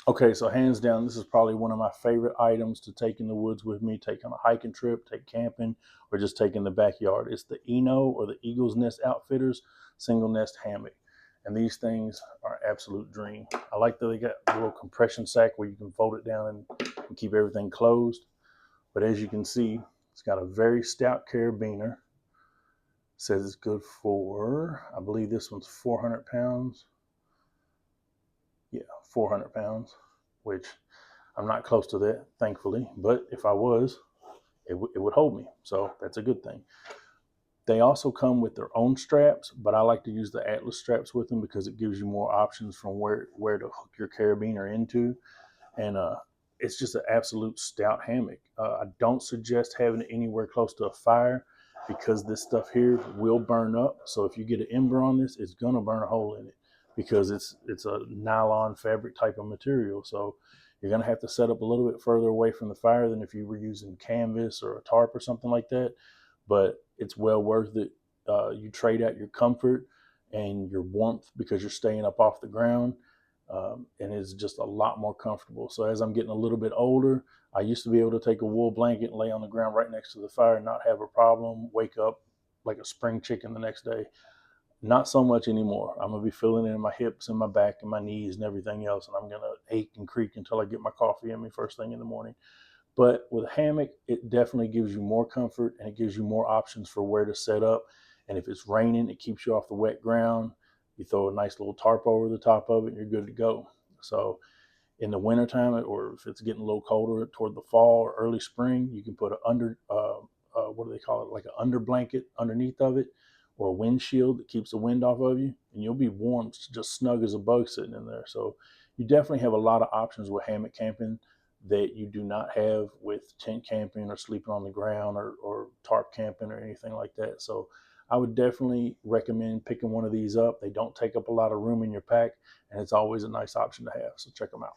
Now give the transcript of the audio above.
Okay, so hands down, this is probably one of my favorite items to take in the woods with me, take on a hiking trip, take camping, or just take in the backyard. It's the ENO, or the Eagle's Nest Outfitters single nest hammock. And these things are an absolute dream. I like that they got a little compression sack where you can fold it down and keep everything closed. But as you can see, it's got a very stout carabiner. It says it's good for, I believe this one's 400 pounds. Yeah, 400 pounds, which I'm not close to that, thankfully. But if I was, it would hold me. So that's a good thing. They also come with their own straps, but I like to use the Atlas straps with them because it gives you more options from where to hook your carabiner into. And it's just an absolute stout hammock. I don't suggest having it anywhere close to a fire because this stuff here will burn up. So if you get an ember on this, it's gonna burn a hole in it because it's a nylon fabric type of material. So you're gonna have to set up a little bit further away from the fire than if you were using canvas or a tarp or something like that. But it's well worth it. You trade out your comfort and your warmth because you're staying up off the ground, and it's just a lot more comfortable. So as I'm getting a little bit older, I used to be able to take a wool blanket and lay on the ground right next to the fire and not have a problem, wake up like a spring chicken the next day. Not so much anymore. I'm gonna be feeling it in my hips and my back and my knees and everything else, and I'm gonna ache and creak until I get my coffee in me first thing in the morning. But with a hammock, it definitely gives you more comfort and it gives you more options for where to set up. And if it's raining, it keeps you off the wet ground. You throw a nice little tarp over the top of it and you're good to go. So in the wintertime, or if it's getting a little colder toward the fall or early spring, you can put an what do they call it, like an under blanket underneath of it, or a windshield that keeps the wind off of you, and you'll be warm, just snug as a bug sitting in there. So you definitely have a lot of options with hammock camping that you do not have with tent camping or sleeping on the ground, or tarp camping or anything like that. So I would definitely recommend picking one of these up. They don't take up a lot of room in your pack, and it's always a nice option to have. So check them out.